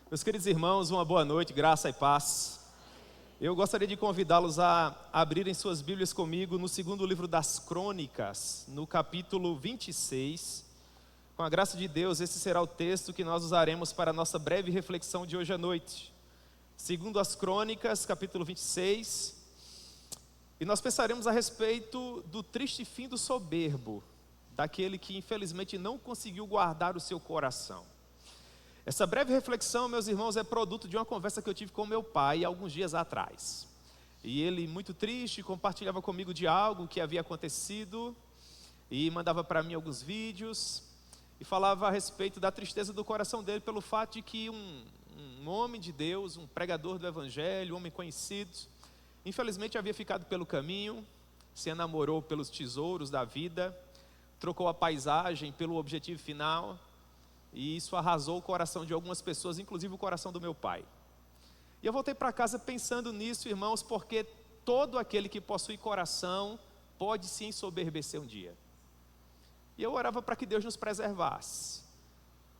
Meus queridos irmãos, uma boa noite, graça e paz. Eu gostaria de convidá-los a abrirem suas Bíblias comigo no segundo livro das Crônicas, no capítulo 26. Com a graça de Deus, esse será o texto que nós usaremos para a nossa breve reflexão de hoje à noite. Segundo as Crônicas, capítulo 26. E nós pensaremos a respeito do triste fim do soberbo, daquele que infelizmente não conseguiu guardar o seu coração. Essa breve reflexão, meus irmãos, é produto de uma conversa que eu tive com meu pai alguns dias atrás. E ele, muito triste, compartilhava comigo de algo que havia acontecido e mandava para mim alguns vídeos e falava a respeito da tristeza do coração dele pelo fato de que um homem de Deus, um pregador do evangelho, um homem conhecido, infelizmente havia ficado pelo caminho, se enamorou pelos tesouros da vida, trocou a paisagem pelo objetivo final. E isso arrasou o coração de algumas pessoas, inclusive o coração do meu pai. E eu voltei para casa pensando nisso, irmãos, porque todo aquele que possui coração pode se ensoberbecer um dia. E eu orava para que Deus nos preservasse.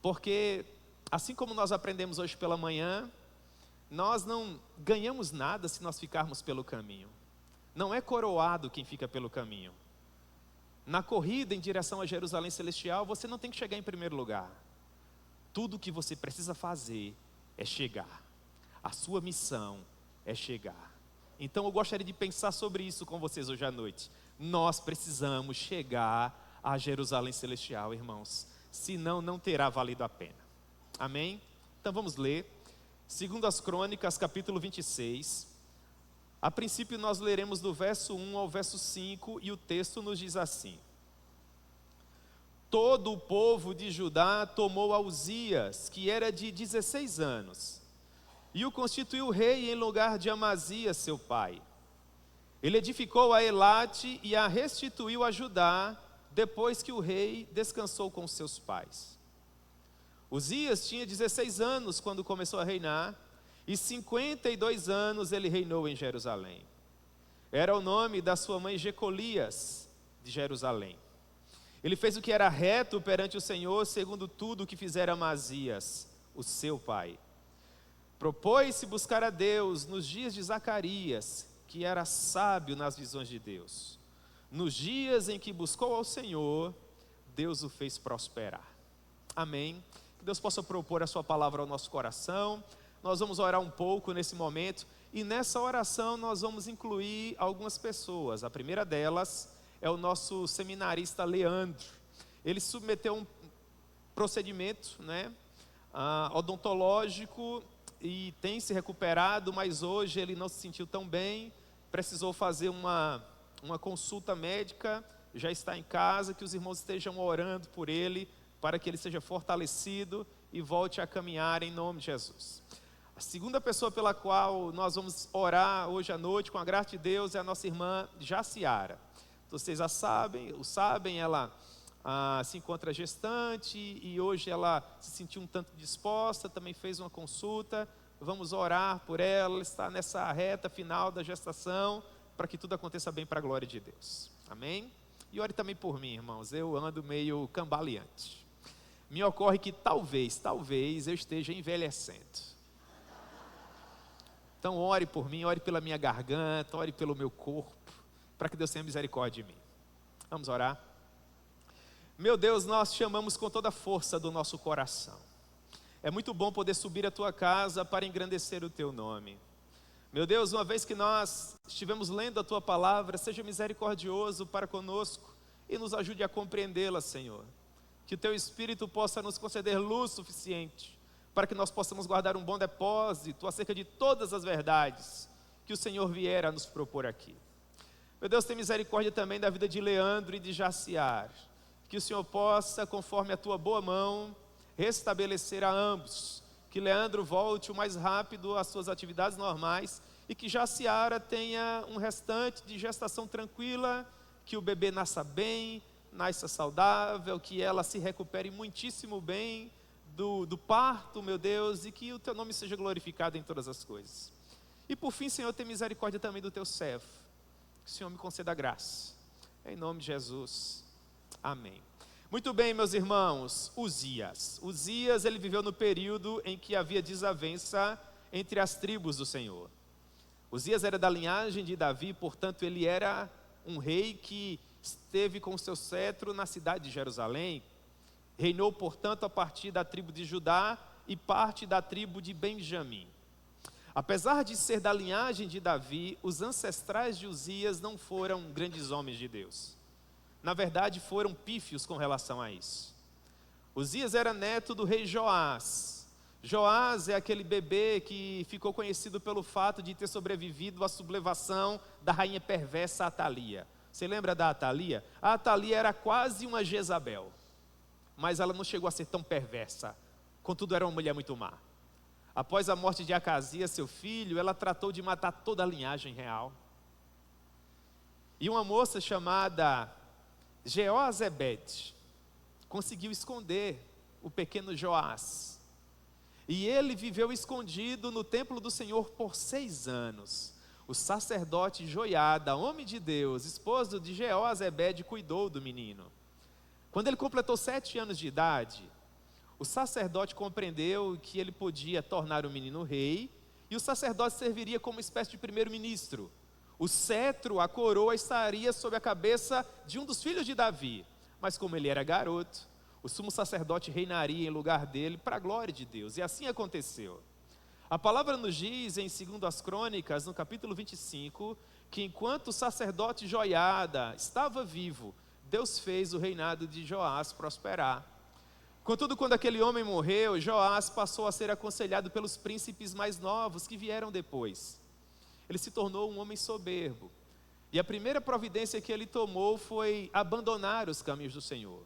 Porque, assim como nós aprendemos hoje pela manhã, nós não ganhamos nada se nós ficarmos pelo caminho. Não é coroado quem fica pelo caminho. Na corrida em direção a Jerusalém Celestial, você não tem que chegar em primeiro lugar. Tudo o que você precisa fazer é chegar. A sua missão é chegar. Então eu gostaria de pensar sobre isso com vocês hoje à noite. Nós precisamos chegar a Jerusalém Celestial, irmãos. Senão não terá valido a pena. Amém? Então vamos ler. Segundo as Crônicas, capítulo 26. A princípio nós leremos do verso 1 ao verso 5 e o texto nos diz assim: Todo o povo de Judá tomou a Uzias, que era de 16 anos, e o constituiu rei em lugar de Amazias, seu pai. Ele edificou a Elate e a restituiu a Judá, depois que o rei descansou com seus pais. Uzias tinha 16 anos quando começou a reinar, e 52 anos ele reinou em Jerusalém. Era o nome da sua mãe Jecolias, de Jerusalém. Ele fez o que era reto perante o Senhor, segundo tudo o que fizera Amazias, o seu pai. Propôs-se buscar a Deus nos dias de Zacarias, que era sábio nas visões de Deus. Nos dias em que buscou ao Senhor, Deus o fez prosperar. Amém. Que Deus possa propor a sua palavra ao nosso coração. Nós vamos orar um pouco nesse momento, e nessa oração nós vamos incluir algumas pessoas. A primeira delas é o nosso seminarista Leandro. Ele submeteu um procedimento, odontológico e tem se recuperado, mas hoje ele não se sentiu tão bem, precisou fazer uma consulta médica, já está em casa, que os irmãos estejam orando por ele, para que ele seja fortalecido e volte a caminhar em nome de Jesus. A segunda pessoa pela qual nós vamos orar hoje à noite, com a graça de Deus, é a nossa irmã Jaciara. Vocês já sabem, ela se encontra gestante e hoje ela se sentiu um tanto disposta, também fez uma consulta. Vamos orar por ela está nessa reta final da gestação, para que tudo aconteça bem para a glória de Deus. Amém? E ore também por mim, irmãos, eu ando meio cambaleante. Me ocorre que talvez eu esteja envelhecendo. Então ore por mim, ore pela minha garganta, ore pelo meu corpo, para que Deus tenha misericórdia de mim. Vamos orar? Meu Deus, nós te amamos com toda a força do nosso coração. É muito bom poder subir à tua casa para engrandecer o teu nome. Meu Deus, uma vez que nós estivemos lendo a tua palavra, seja misericordioso para conosco e nos ajude a compreendê-la, Senhor. Que o teu Espírito possa nos conceder luz suficiente para que nós possamos guardar um bom depósito acerca de todas as verdades que o Senhor vier a nos propor aqui. Meu Deus, tem misericórdia também da vida de Leandro e de Jaciar. Que o Senhor possa, conforme a tua boa mão, restabelecer a ambos. Que Leandro volte o mais rápido às suas atividades normais e que Jaciara tenha um restante de gestação tranquila, que o bebê nasça bem, nasça saudável, que ela se recupere muitíssimo bem do parto, meu Deus, e que o teu nome seja glorificado em todas as coisas. E por fim, Senhor, tem misericórdia também do teu servo. Que o Senhor me conceda graça. Em nome de Jesus. Amém. Muito bem, meus irmãos, Uzias. Uzias, ele viveu no período em que havia desavença entre as tribos do Senhor. Uzias era da linhagem de Davi, portanto ele era um rei que esteve com seu cetro na cidade de Jerusalém. Reinou, portanto, a partir da tribo de Judá e parte da tribo de Benjamim. Apesar de ser da linhagem de Davi, os ancestrais de Uzias não foram grandes homens de Deus. Na verdade, foram pífios com relação a isso. Uzias era neto do rei Joás. Joás é aquele bebê que ficou conhecido pelo fato de ter sobrevivido à sublevação da rainha perversa Atalia. Você lembra da Atalia? A Atalia era quase uma Jezabel, mas ela não chegou a ser tão perversa. Contudo, era uma mulher muito má. Após a morte de Acasias, seu filho, ela tratou de matar toda a linhagem real. E uma moça chamada Jeozebede conseguiu esconder o pequeno Joás. E ele viveu escondido no templo do Senhor por 6 anos. O sacerdote Joiada, homem de Deus, esposo de Jeozebede, cuidou do menino. Quando ele completou 7 anos de idade, o sacerdote compreendeu que ele podia tornar o menino rei, e o sacerdote serviria como espécie de primeiro-ministro. O cetro, a coroa, estaria sob a cabeça de um dos filhos de Davi. Mas como ele era garoto, o sumo sacerdote reinaria em lugar dele para a glória de Deus. E assim aconteceu. A palavra nos diz em 2 Crônicas, no capítulo 25, que enquanto o sacerdote Joiada estava vivo, Deus fez o reinado de Joás prosperar. Contudo, quando aquele homem morreu, Joás passou a ser aconselhado pelos príncipes mais novos que vieram depois. Ele se tornou um homem soberbo. E a primeira providência que ele tomou foi abandonar os caminhos do Senhor.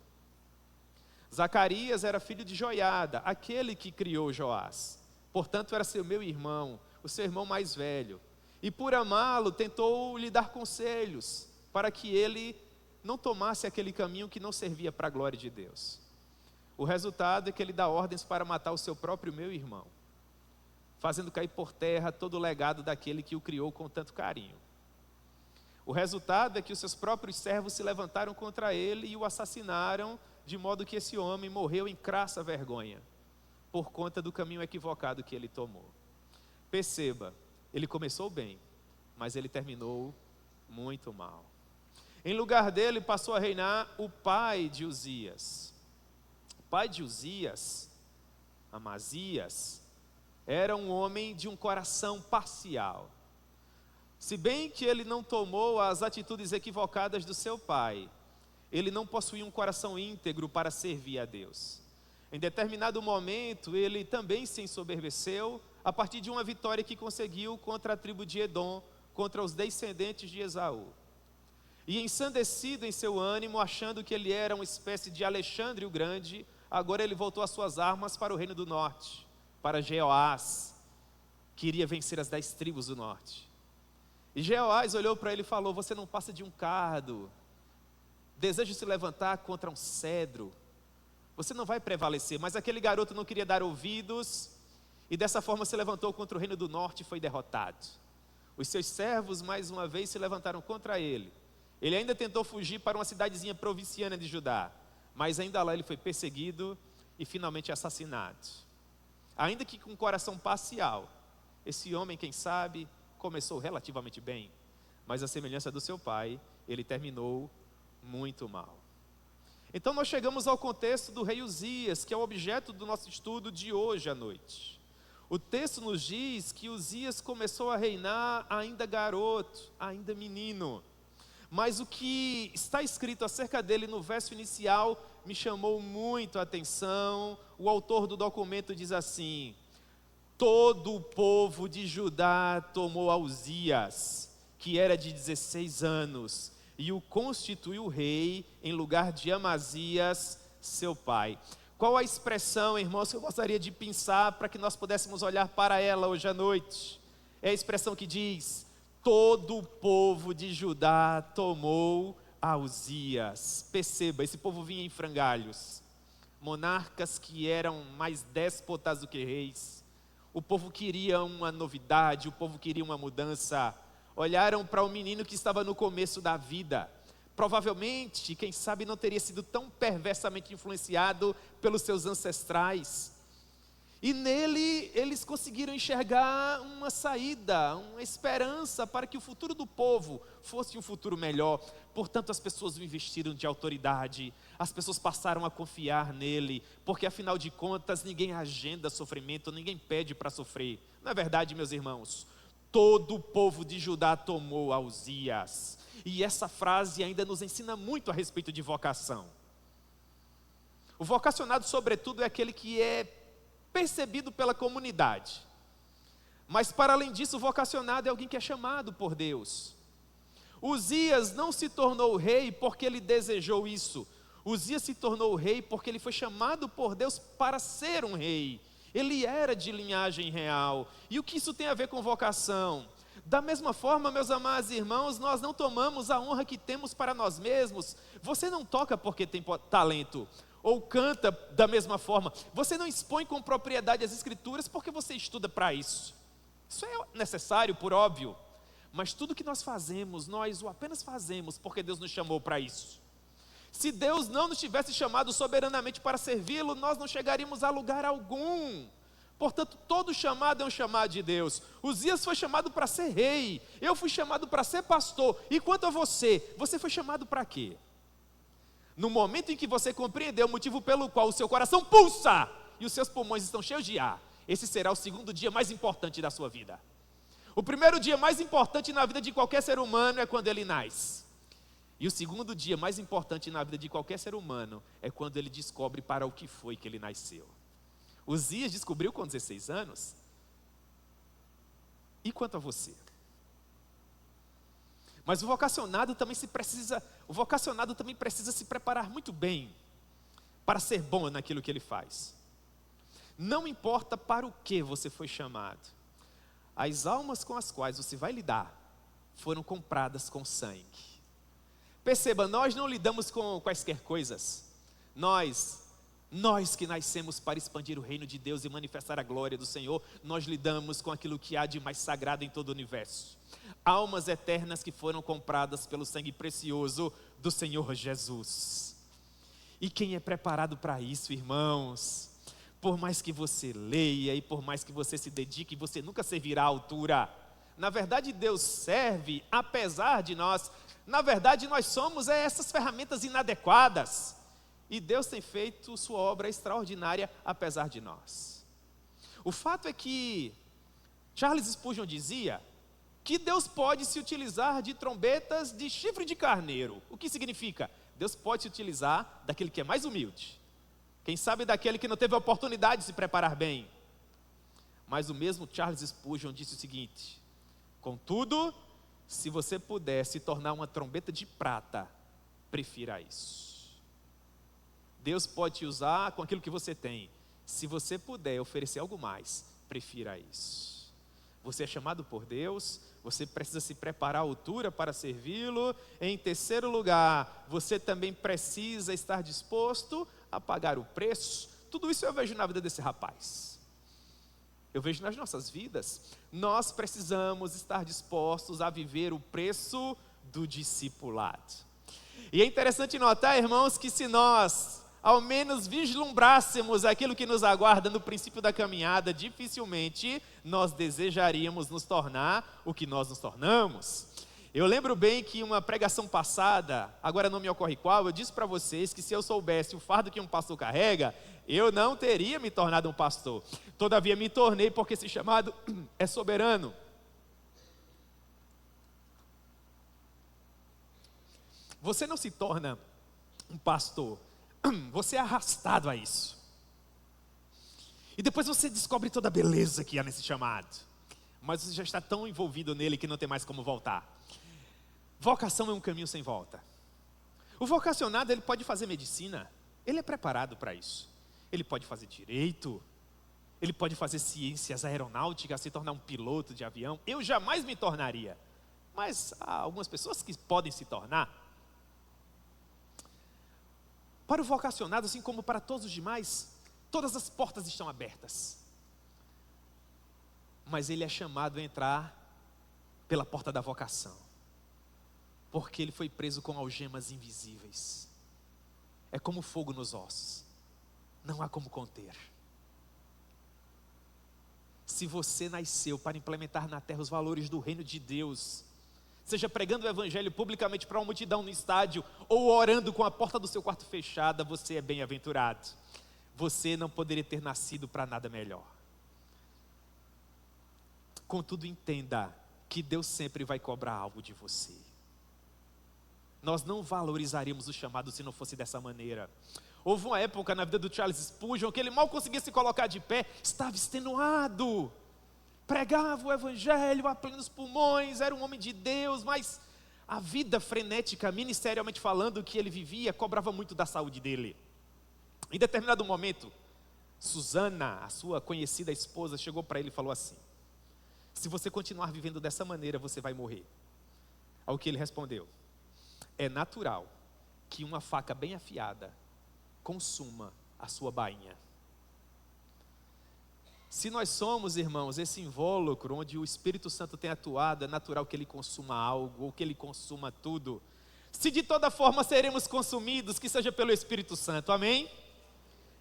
Zacarias era filho de Joiada, aquele que criou Joás. Portanto, era seu meu irmão, o seu irmão mais velho. E por amá-lo, tentou lhe dar conselhos, para que ele não tomasse aquele caminho que não servia para a glória de Deus. O resultado é que ele dá ordens para matar o seu próprio meu irmão, fazendo cair por terra todo o legado daquele que o criou com tanto carinho. O resultado é que os seus próprios servos se levantaram contra ele e o assassinaram, de modo que esse homem morreu em crassa vergonha, por conta do caminho equivocado que ele tomou. Perceba, ele começou bem, mas ele terminou muito mal. Em lugar dele passou a reinar o pai de Uzias. O pai de Uzias, Amazias, era um homem de um coração parcial. Se bem que ele não tomou as atitudes equivocadas do seu pai, ele não possuía um coração íntegro para servir a Deus. Em determinado momento, ele também se ensoberbeceu a partir de uma vitória que conseguiu contra a tribo de Edom, contra os descendentes de Esaú. E ensandecido em seu ânimo, achando que ele era uma espécie de Alexandre o Grande, agora ele voltou as suas armas para o reino do norte, para Jeoás, que iria vencer as 10 tribos do norte. E Jeoás olhou para ele e falou: você não passa de um cardo, deseja se levantar contra um cedro, você não vai prevalecer. Mas aquele garoto não queria dar ouvidos, e dessa forma se levantou contra o reino do norte e foi derrotado. Os seus servos mais uma vez se levantaram contra ele. Ele ainda tentou fugir para uma cidadezinha provinciana de Judá, mas ainda lá ele foi perseguido e finalmente assassinado. Ainda que com um coração parcial, esse homem, quem sabe, começou relativamente bem, mas a semelhança do seu pai, ele terminou muito mal. Então nós chegamos ao contexto do rei Uzias, que é o objeto do nosso estudo de hoje à noite. O texto nos diz que Uzias começou a reinar ainda garoto, ainda menino. Mas o que está escrito acerca dele no verso inicial me chamou muito a atenção. O autor do documento diz assim: todo o povo de Judá tomou a Uzias, que era de 16 anos, e o constituiu rei em lugar de Amazias, seu pai. Qual a expressão, irmãos, que eu gostaria de pensar para que nós pudéssemos olhar para ela hoje à noite? É a expressão que diz: todo o povo de Judá tomou a Uzias. Perceba, esse povo vinha em frangalhos, monarcas que eram mais déspotas do que reis. O povo queria uma novidade, o povo queria uma mudança. Olharam para o menino que estava no começo da vida, Provavelmente, quem sabe, não teria sido tão perversamente influenciado pelos seus ancestrais. E nele eles conseguiram enxergar uma saída, uma esperança para que o futuro do povo fosse um futuro melhor. Portanto, as pessoas o investiram de autoridade, as pessoas passaram a confiar nele, porque afinal de contas ninguém agenda sofrimento, ninguém pede para sofrer. Não é verdade, meus irmãos? Todo o povo de Judá tomou a Uzias. E essa frase ainda nos ensina muito a respeito de vocação. O vocacionado, sobretudo, é aquele que é percebido pela comunidade. Mas para além disso, o vocacionado é alguém que é chamado por Deus. Uzias não se tornou rei porque ele desejou isso. Uzias se tornou rei porque ele foi chamado por Deus para ser um rei. Ele era de linhagem real. E o que isso tem a ver com vocação? Da mesma forma, meus amados irmãos, nós não tomamos a honra que temos para nós mesmos. Você não toca porque tem talento, ou canta da mesma forma. Você não expõe com propriedade as escrituras porque você estuda para isso. Isso é necessário, por óbvio. Mas tudo que nós fazemos, nós o apenas fazemos porque Deus nos chamou para isso. Se Deus não nos tivesse chamado soberanamente para servi-lo, nós não chegaríamos a lugar algum. Portanto, todo chamado é um chamado de Deus. Uzias foi chamado para ser rei. Eu fui chamado para ser pastor. E quanto a você, você foi chamado para quê? No momento em que você compreender o motivo pelo qual o seu coração pulsa e os seus pulmões estão cheios de ar, esse será o segundo dia mais importante da sua vida. O primeiro dia mais importante na vida de qualquer ser humano é quando ele nasce. E o segundo dia mais importante na vida de qualquer ser humano é quando ele descobre para o que foi que ele nasceu. Uzias descobriu com 16 anos. E quanto a você? Mas o vocacionado também precisa se preparar muito bem para ser bom naquilo que ele faz. Não importa para o que você foi chamado. As almas com as quais você vai lidar foram compradas com sangue. Perceba, nós não lidamos com quaisquer coisas. Nós que nascemos para expandir o reino de Deus e manifestar a glória do Senhor, nós lidamos com aquilo que há de mais sagrado em todo o universo. Almas eternas que foram compradas pelo sangue precioso do Senhor Jesus. E quem é preparado para isso, irmãos? Por mais que você leia e por mais que você se dedique, você nunca servirá à altura. Na verdade, Deus serve apesar de nós. Na verdade, nós somos essas ferramentas inadequadas. E Deus tem feito sua obra extraordinária apesar de nós. O fato é que Charles Spurgeon dizia que Deus pode se utilizar de trombetas de chifre de carneiro. O que significa? Deus pode se utilizar daquele que é mais humilde. Quem sabe daquele que não teve a oportunidade de se preparar bem. Mas o mesmo Charles Spurgeon disse o seguinte: contudo, se você puder se tornar uma trombeta de prata, prefira isso. Deus pode te usar com aquilo que você tem. Se você puder oferecer algo mais, prefira isso. Você é chamado por Deus, você precisa se preparar à altura para servi-lo. Em terceiro lugar, você também precisa estar disposto a pagar o preço. Tudo isso eu vejo na vida desse rapaz. Eu vejo nas nossas vidas. Nós precisamos estar dispostos a viver o preço do discipulado. E é interessante notar, irmãos, que se nós ao menos vislumbrássemos aquilo que nos aguarda no princípio da caminhada, dificilmente nós desejaríamos nos tornar o que nós nos tornamos. Eu lembro bem que uma pregação passada, agora não me ocorre qual, eu disse para vocês que se eu soubesse o fardo que um pastor carrega, eu não teria me tornado um pastor. Todavia me tornei porque esse chamado é soberano. Você não se torna um pastor, você é arrastado a isso. E depois você descobre toda a beleza que há nesse chamado. Mas você já está tão envolvido nele que não tem mais como voltar. Vocação é um caminho sem volta. O vocacionado, ele pode fazer medicina. Ele é preparado para isso. Ele pode fazer direito. Ele pode fazer ciências aeronáuticas, se tornar um piloto de avião. Eu jamais me tornaria. Mas há algumas pessoas que podem se tornar. Para o vocacionado, assim como para todos os demais, todas as portas estão abertas. Mas ele é chamado a entrar pela porta da vocação. Porque ele foi preso com algemas invisíveis. É como fogo nos ossos. Não há como conter. Se você nasceu para implementar na terra os valores do reino de Deus, seja pregando o evangelho publicamente para uma multidão no estádio, ou orando com a porta do seu quarto fechada, você é bem-aventurado. Você não poderia ter nascido para nada melhor. Contudo, entenda que Deus sempre vai cobrar algo de você. Nós não valorizaríamos o chamado se não fosse dessa maneira. Houve uma época na vida do Charles Spurgeon que ele mal conseguia se colocar de pé, estava extenuado, pregava o evangelho a plenos pulmões, era um homem de Deus, mas a vida frenética, ministerialmente falando, que ele vivia, cobrava muito da saúde dele. Em determinado momento, Susana, a sua conhecida esposa, chegou para ele e falou assim: se você continuar vivendo dessa maneira, você vai morrer. Ao que ele respondeu: é natural que uma faca bem afiada consuma a sua bainha. Se nós somos, irmãos, esse invólucro onde o Espírito Santo tem atuado, é natural que ele consuma algo, ou que ele consuma tudo. Se de toda forma seremos consumidos, que seja pelo Espírito Santo, amém?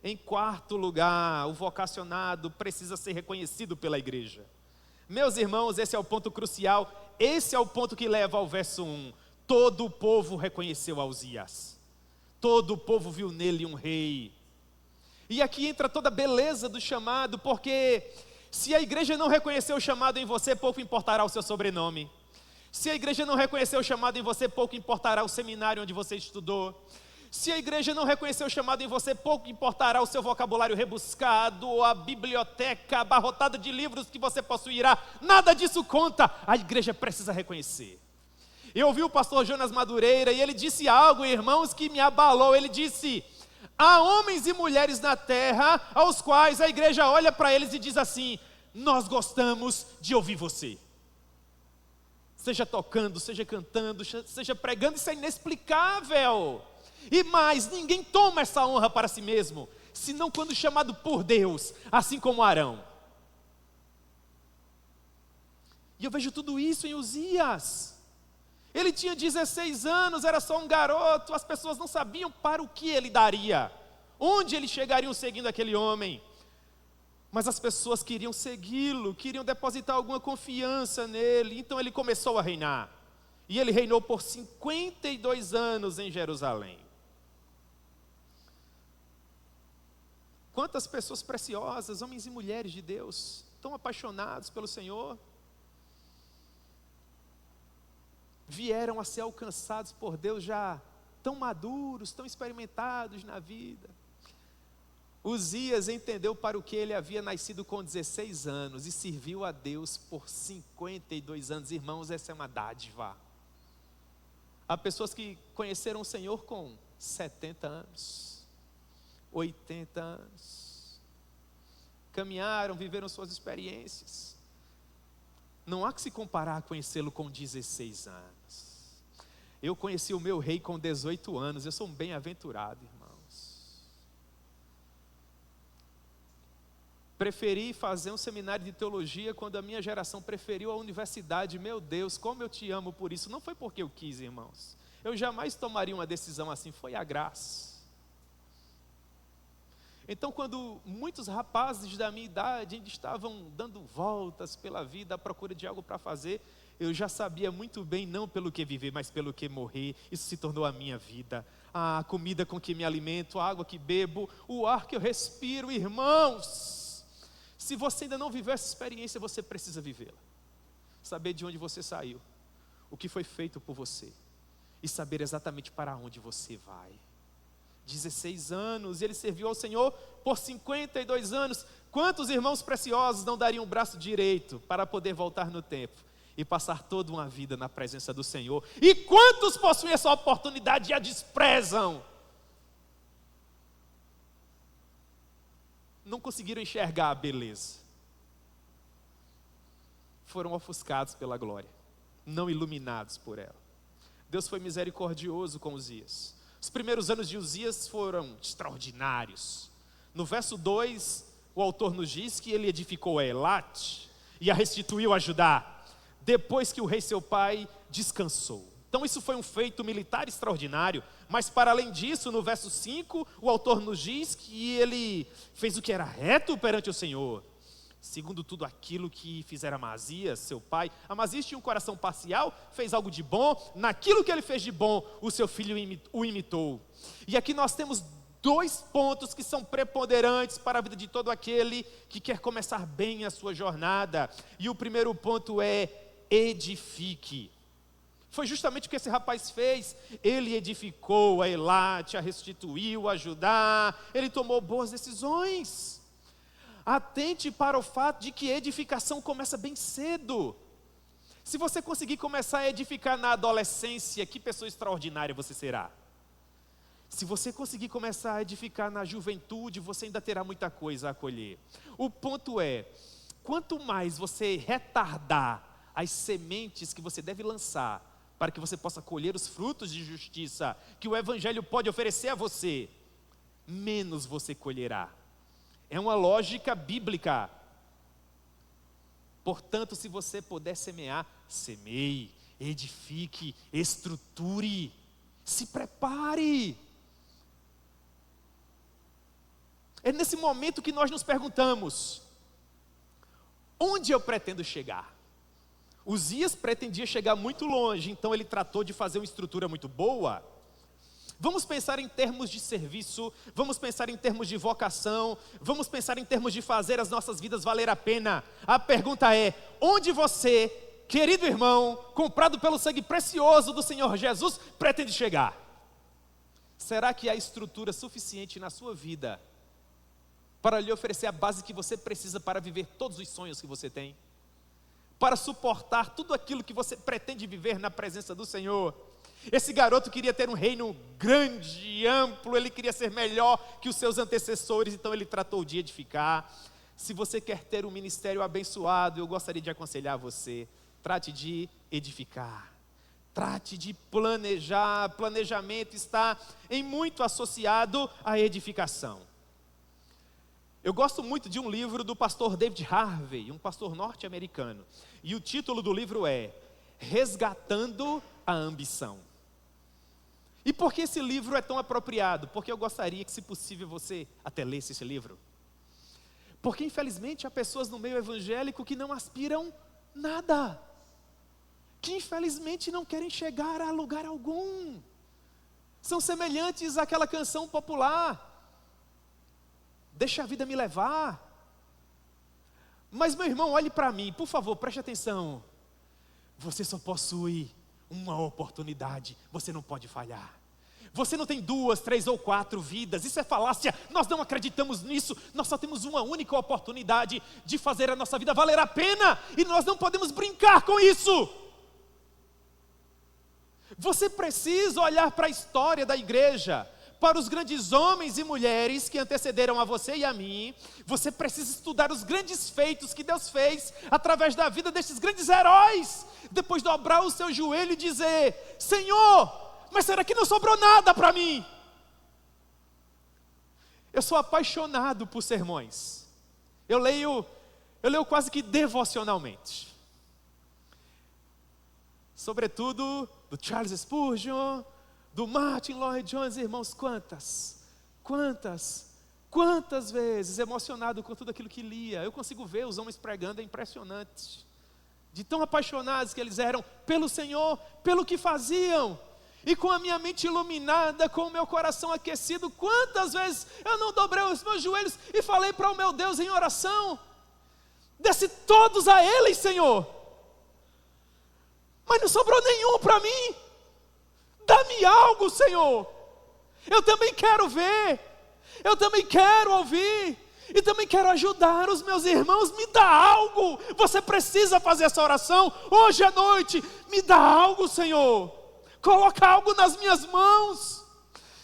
Em quarto lugar, o vocacionado precisa ser reconhecido pela igreja. Meus irmãos, esse é o ponto crucial, esse é o ponto que leva ao verso 1. Todo o povo reconheceu a Uzias. Todo o povo viu nele um rei. E aqui entra toda a beleza do chamado, porque se a igreja não reconhecer o chamado em você, pouco importará o seu sobrenome. Se a igreja não reconhecer o chamado em você, pouco importará o seminário onde você estudou. Se a igreja não reconhecer o chamado em você, pouco importará o seu vocabulário rebuscado, ou a biblioteca abarrotada de livros que você possuirá. Nada disso conta, a igreja precisa reconhecer. Eu ouvi o pastor Jonas Madureira e ele disse algo, irmãos, que me abalou. Ele disse: há homens e mulheres na terra aos quais a igreja olha para eles e diz assim: nós gostamos de ouvir você. Seja tocando, seja cantando, seja pregando, isso é inexplicável. E mais, ninguém toma essa honra para si mesmo, senão quando chamado por Deus, assim como Arão. E eu vejo tudo isso em Uzias. Ele tinha 16 anos, era só um garoto, as pessoas não sabiam para o que ele daria, onde eles chegariam seguindo aquele homem. Mas as pessoas queriam segui-lo, queriam depositar alguma confiança nele, então ele começou a reinar. E ele reinou por 52 anos em Jerusalém. Quantas pessoas preciosas, homens e mulheres de Deus, tão apaixonados pelo Senhor, vieram a ser alcançados por Deus já tão maduros, tão experimentados na vida. Uzias entendeu para o que ele havia nascido com 16 anos e serviu a Deus por 52 anos. Irmãos, essa é uma dádiva. Há pessoas que conheceram o Senhor com 70 anos, 80 anos, caminharam, viveram suas experiências. Não há que se comparar a conhecê-lo com 16 anos. Eu conheci o meu rei com 18 anos, eu sou um bem-aventurado, irmãos. Preferi fazer um seminário de teologia quando a minha geração preferiu a universidade. Meu Deus, como eu te amo por isso. Não foi porque eu quis, irmãos. Eu jamais tomaria uma decisão assim, foi a graça. Então, quando muitos rapazes da minha idade ainda estavam dando voltas pela vida à procura de algo para fazer, eu já sabia muito bem, não pelo que viver, mas pelo que morrer. Isso se tornou a minha vida. A comida com que me alimento, a água que bebo, o ar que eu respiro. Irmãos, se você ainda não viveu essa experiência, você precisa vivê-la. Saber de onde você saiu, o que foi feito por você, e saber exatamente para onde você vai. 16 anos, ele serviu ao Senhor por 52 anos. Quantos irmãos preciosos não dariam o braço direito para poder voltar no tempo e passar toda uma vida na presença do Senhor? E quantos possuem essa oportunidade e a desprezam? Não conseguiram enxergar a beleza. Foram ofuscados pela glória, não iluminados por ela. Deus foi misericordioso com Uzias. Os primeiros anos de Uzias foram extraordinários. No verso 2, o autor nos diz que ele edificou a Elate e a restituiu a Judá, depois que o rei seu pai descansou. Então isso foi um feito militar extraordinário, mas para além disso, no verso 5, o autor nos diz que ele fez o que era reto perante o Senhor. Segundo tudo aquilo que fizera Amazias, seu pai. Amazias tinha um coração parcial, fez algo de bom, naquilo que ele fez de bom, o seu filho o imitou. E aqui nós temos 2 pontos que são preponderantes para a vida de todo aquele que quer começar bem a sua jornada. E o primeiro ponto é: edifique. Foi justamente o que esse rapaz fez. Ele edificou a Elate, a restituiu, a Judá. Ele tomou boas decisões. Atente para o fato de que edificação começa bem cedo. Se você conseguir começar a edificar na adolescência, que pessoa extraordinária você será. Se você conseguir começar a edificar na juventude, você ainda terá muita coisa a colher. O ponto é, quanto mais você retardar as sementes que você deve lançar, para que você possa colher os frutos de justiça que o Evangelho pode oferecer a você, menos você colherá. É uma lógica bíblica. Portanto, se você puder semear, semeie, edifique, estruture, se prepare. É nesse momento que nós nos perguntamos: onde eu pretendo chegar? Uzias pretendia chegar muito longe, então ele tratou de fazer uma estrutura muito boa. Vamos pensar em termos de serviço, vamos pensar em termos de vocação, vamos pensar em termos de fazer as nossas vidas valer a pena. A pergunta é: onde você, querido irmão, comprado pelo sangue precioso do Senhor Jesus, pretende chegar? Será que há estrutura suficiente na sua vida para lhe oferecer a base que você precisa para viver todos os sonhos que você tem? Para suportar tudo aquilo que você pretende viver na presença do Senhor? Esse garoto queria ter um reino grande e amplo, ele queria ser melhor que os seus antecessores, então ele tratou de edificar. Se você quer ter um ministério abençoado, eu gostaria de aconselhar você: trate de edificar, trate de planejar. Planejamento está em muito associado à edificação. Eu gosto muito de um livro do pastor David Harvey, um pastor norte-americano, e o título do livro é Resgatando a Ambição. E por que esse livro é tão apropriado? Porque eu gostaria que, se possível, você até lesse esse livro. Porque infelizmente há pessoas no meio evangélico que não aspiram nada, que infelizmente não querem chegar a lugar algum. São semelhantes àquela canção popular: deixa a vida me levar. Mas meu irmão, olhe para mim, por favor, preste atenção. Você só possui uma oportunidade, você não pode falhar. Você não tem 2, 3 ou 4 vidas, isso é falácia, nós não acreditamos nisso. Nós só temos uma única oportunidade de fazer a nossa vida valer a pena, e nós não podemos brincar com isso. Você precisa olhar para a história da igreja, para os grandes homens e mulheres que antecederam a você e a mim. Você precisa estudar os grandes feitos que Deus fez através da vida destes grandes heróis. Depois dobrar o seu joelho e dizer: Senhor, mas será que não sobrou nada para mim? Eu sou apaixonado por sermões. Eu leio quase que devocionalmente. Sobretudo do Charles Spurgeon, do Martin Lloyd Jones. Irmãos, quantas vezes, emocionado com tudo aquilo que lia, eu consigo ver os homens pregando, é impressionante, de tão apaixonados que eles eram pelo Senhor, pelo que faziam. E com a minha mente iluminada, com o meu coração aquecido, quantas vezes eu não dobrei os meus joelhos e falei para o meu Deus em oração: desce todos a Ele, Senhor, mas não sobrou nenhum para mim. Dá-me algo, Senhor. Eu também quero ver, eu também quero ouvir, e também quero ajudar os meus irmãos. Me dá algo. Você precisa fazer essa oração hoje à noite. Me dá algo, Senhor. Coloca algo nas minhas mãos.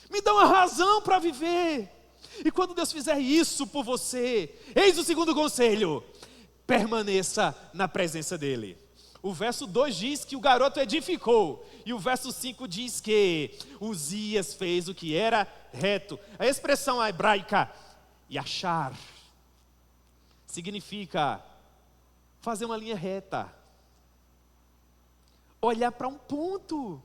Me dá uma razão para viver. E quando Deus fizer isso por você, eis o segundo conselho: permaneça na presença dEle. O verso 2 diz que o garoto edificou, e o verso 5 diz que Uzias fez o que era reto. A expressão hebraica yashar significa fazer uma linha reta, olhar para um ponto.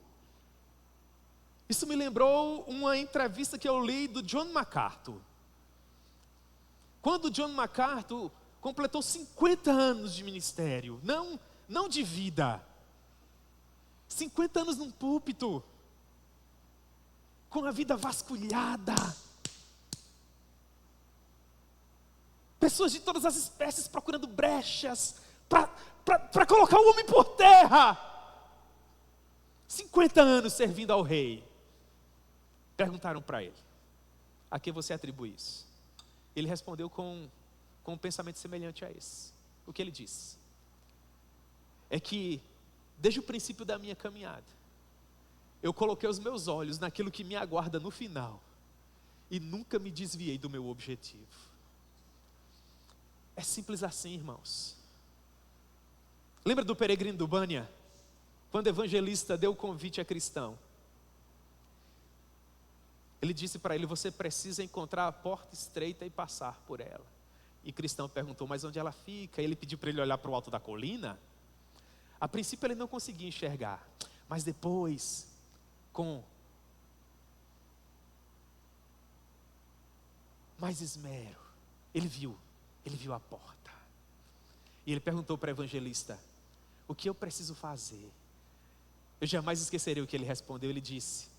Isso me lembrou uma entrevista que eu li do John MacArthur. Quando John MacArthur completou 50 anos de ministério, não de vida, 50 anos num púlpito, com a vida vasculhada, pessoas de todas as espécies procurando brechas para colocar o homem por terra. 50 anos servindo ao rei. Perguntaram para ele: a que você atribui isso? Ele respondeu com um pensamento semelhante a esse. O que ele disse? É que, desde o princípio da minha caminhada, eu coloquei os meus olhos naquilo que me aguarda no final, e nunca me desviei do meu objetivo. É simples assim, irmãos. Lembra do peregrino do Bânia? Quando o evangelista deu o convite a cristão, ele disse para ele: você precisa encontrar a porta estreita e passar por ela. E cristão perguntou: mas onde ela fica? Ele pediu para ele olhar para o alto da colina. A princípio ele não conseguia enxergar, mas depois, com mais esmero, ele viu a porta. E ele perguntou para o evangelista: o que eu preciso fazer? Eu jamais esquecerei o que ele respondeu. Ele disse: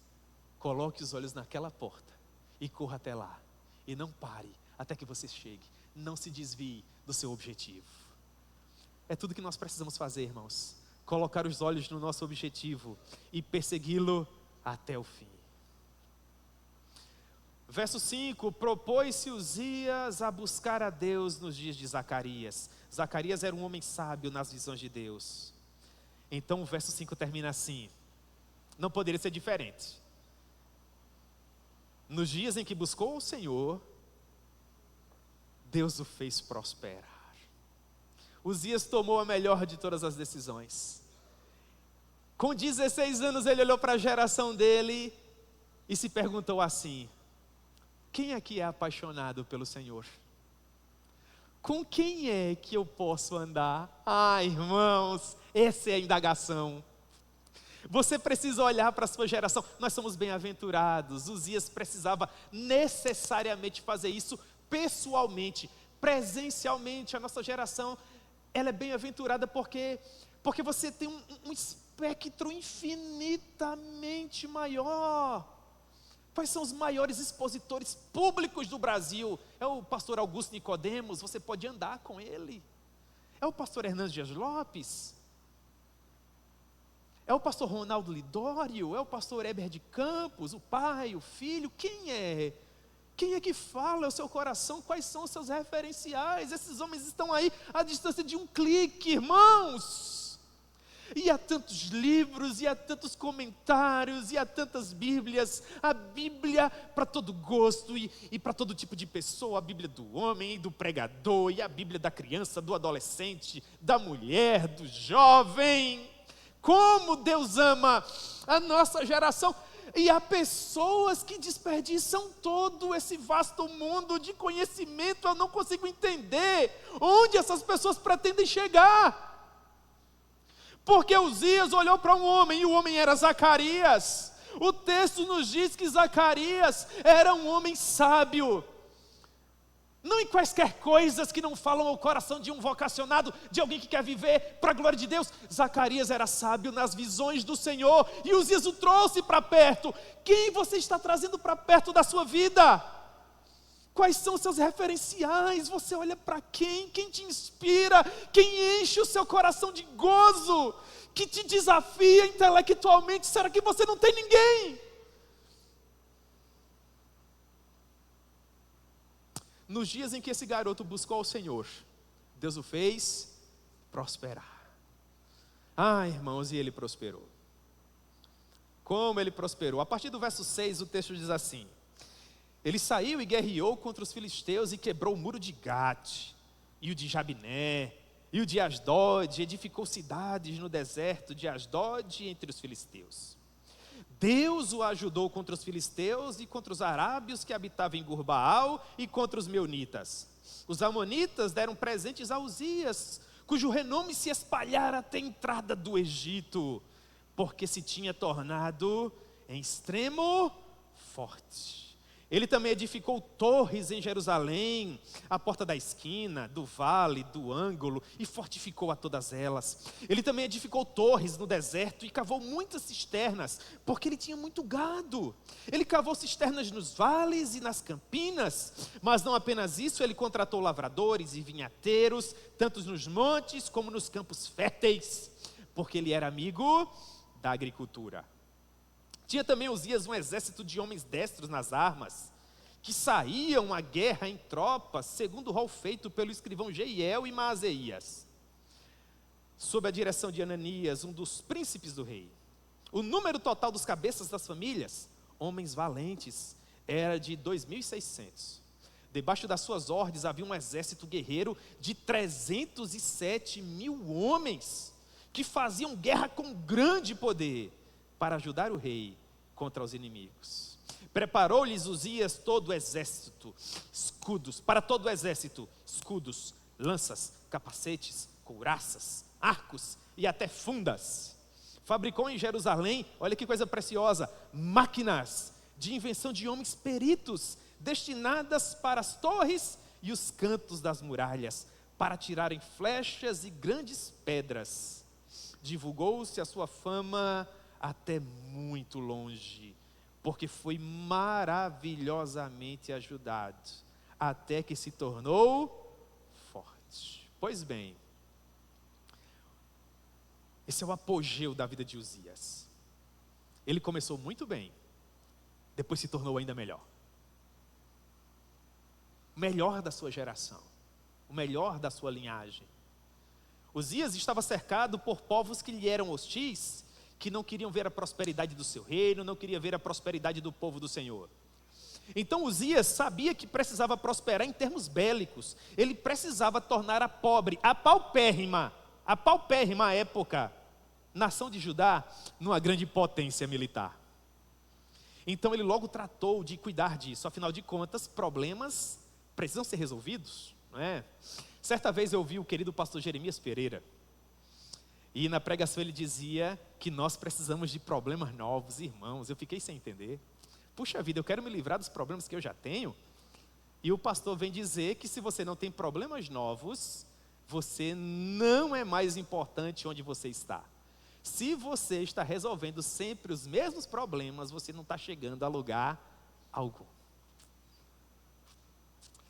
coloque os olhos naquela porta e corra até lá. E não pare até que você chegue. Não se desvie do seu objetivo. É tudo que nós precisamos fazer, irmãos. Colocar os olhos no nosso objetivo e persegui-lo até o fim. Verso 5: propôs-se Uzias a buscar a Deus nos dias de Zacarias. Zacarias era um homem sábio nas visões de Deus. Então o verso 5 termina assim: não poderia ser diferente. Nos dias em que buscou o Senhor, Deus o fez prosperar. Uzias tomou a melhor de todas as decisões. Com 16 anos ele olhou para a geração dele e se perguntou assim: quem aqui é apaixonado pelo Senhor? Com quem é que eu posso andar? Irmãos, essa é a indagação. Você precisa olhar para a sua geração. Nós somos bem-aventurados. Uzias precisava necessariamente fazer isso pessoalmente, presencialmente. A nossa geração, ela é bem-aventurada porque você tem um espectro infinitamente maior. Quais são os maiores expositores públicos do Brasil? É o pastor Augusto Nicodemos, você pode andar com ele. É o pastor Hernandes Dias Lopes. É o pastor Ronaldo Lidório. É o pastor Heber de Campos, o pai, o filho. Quem é? Quem é que fala ao seu coração? Quais são os seus referenciais? Esses homens estão aí à distância de um clique, irmãos. E há tantos livros, e há tantos comentários, e há tantas Bíblias. A Bíblia para todo gosto e para todo tipo de pessoa. A Bíblia do homem e do pregador, e a Bíblia da criança, do adolescente, da mulher, do jovem. Como Deus ama a nossa geração. E há pessoas que desperdiçam todo esse vasto mundo de conhecimento. Eu não consigo entender onde essas pessoas pretendem chegar. Porque Uzias olhou para um homem, e o homem era Zacarias. O texto nos diz que Zacarias era um homem sábio. Não em quaisquer coisas que não falam ao coração de um vocacionado, de alguém que quer viver para a glória de Deus. Zacarias era sábio nas visões do Senhor, e Uzias o trouxe para perto. Quem você está trazendo para perto da sua vida? Quais são os seus referenciais? Você olha para quem? Quem te inspira? Quem enche o seu coração de gozo? Que te desafia intelectualmente? Será que você não tem ninguém? Nos dias em que esse garoto buscou ao Senhor, Deus o fez prosperar. Irmãos, e ele prosperou. Como ele prosperou? A partir do verso 6 o texto diz assim: ele saiu e guerreou contra os filisteus e quebrou o muro de Gate, e o de Jabiné, e o de Asdod, edificou cidades no deserto de Asdod entre os filisteus. Deus o ajudou contra os filisteus e contra os arábios que habitavam em Gurbaal e contra os meunitas. Os amonitas deram presentes a Uzias, cujo renome se espalhara até a entrada do Egito, porque se tinha tornado em extremo forte. Ele também edificou torres em Jerusalém, a porta da esquina, do vale, do ângulo, e fortificou a todas elas. Ele também edificou torres no deserto e cavou muitas cisternas, porque ele tinha muito gado. Ele cavou cisternas nos vales e nas campinas, mas não apenas isso, ele contratou lavradores e vinhateiros, tanto nos montes como nos campos férteis, porque ele era amigo da agricultura. Tinha também Uzias um exército de homens destros nas armas, que saíam à guerra em tropas, segundo o rol feito pelo escrivão Jeiel e Maaseias, sob a direção de Ananias, um dos príncipes do rei. O número total dos cabeças das famílias, homens valentes, era de 2.600. Debaixo das suas ordens havia um exército guerreiro de 307.000 homens, que faziam guerra com grande poder, para ajudar o rei contra os inimigos. Preparou-lhes Uzias todo o exército, escudos, para todo o exército, escudos, lanças, capacetes, couraças, arcos e até fundas. Fabricou em Jerusalém, olha que coisa preciosa, máquinas de invenção de homens peritos, destinadas para as torres e os cantos das muralhas, para tirarem flechas e grandes pedras. Divulgou-se a sua fama até muito longe, porque foi maravilhosamente ajudado, até que se tornou forte. Pois bem, esse é o apogeu da vida de Uzias. Ele começou muito bem, depois se tornou ainda melhor. O melhor da sua geração, o melhor da sua linhagem. Uzias estava cercado por povos que lhe eram hostis, que não queriam ver a prosperidade do seu reino, não queriam ver a prosperidade do povo do Senhor. Então Uzias sabia que precisava prosperar em termos bélicos. Ele precisava tornar a paupérrima época, nação de Judá, numa grande potência militar. Então ele logo tratou de cuidar disso. Afinal de contas, problemas precisam ser resolvidos, não é? Certa vez eu ouvi o querido pastor Jeremias Pereira, e na pregação ele dizia que nós precisamos de problemas novos, irmãos. Eu fiquei sem entender. Puxa vida, eu quero me livrar dos problemas que eu já tenho. E o pastor vem dizer que se você não tem problemas novos, você não é mais importante onde você está. Se você está resolvendo sempre os mesmos problemas, você não está chegando a lugar algum.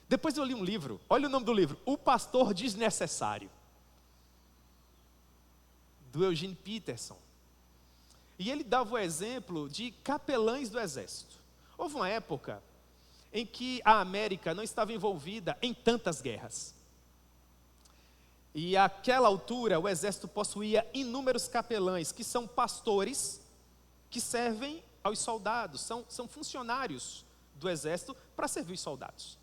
Depois eu li um livro, olha o nome do livro, O Pastor Desnecessário, do Eugene Peterson. E ele dava o exemplo de capelães do exército. Houve uma época em que a América não estava envolvida em tantas guerras. E àquela altura o exército possuía inúmeros capelães, que são pastores que servem aos soldados, são funcionários do exército para servir os soldados.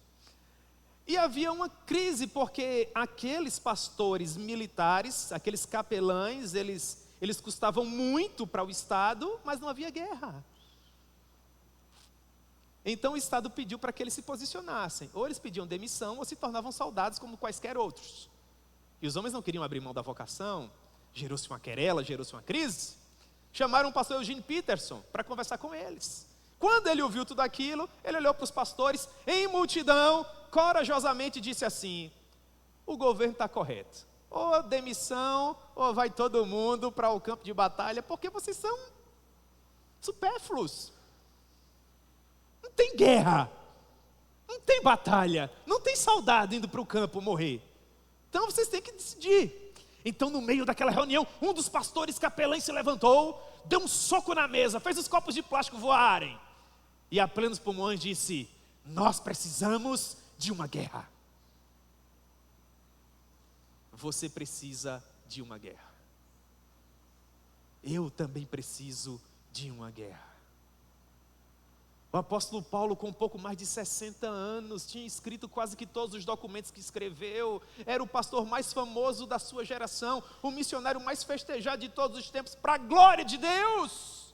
E havia uma crise, porque aqueles pastores militares, aqueles capelães, eles custavam muito para o Estado, mas não havia guerra. Então o Estado pediu para que eles se posicionassem. Ou eles pediam demissão, ou se tornavam soldados como quaisquer outros. E os homens não queriam abrir mão da vocação. Gerou-se uma querela, gerou-se uma crise. Chamaram o pastor Eugene Peterson para conversar com eles. Quando ele ouviu tudo aquilo, ele olhou para os pastores, em multidão, corajosamente disse assim: o governo está correto. Ou demissão, ou vai todo mundo para o campo de batalha, porque vocês são supérfluos. Não tem guerra, não tem batalha, não tem soldado indo para o campo morrer. Então vocês têm que decidir. Então no meio daquela reunião, um dos pastores capelães se levantou, deu um soco na mesa, fez os copos de plástico voarem. E a plenos pulmões disse: nós precisamos de uma guerra. Você precisa de uma guerra. Eu também preciso de uma guerra. O apóstolo Paulo, com um pouco mais de 60 anos, tinha escrito quase que todos os documentos que escreveu, era o pastor mais famoso da sua geração, o missionário mais festejado de todos os tempos, para a glória de Deus.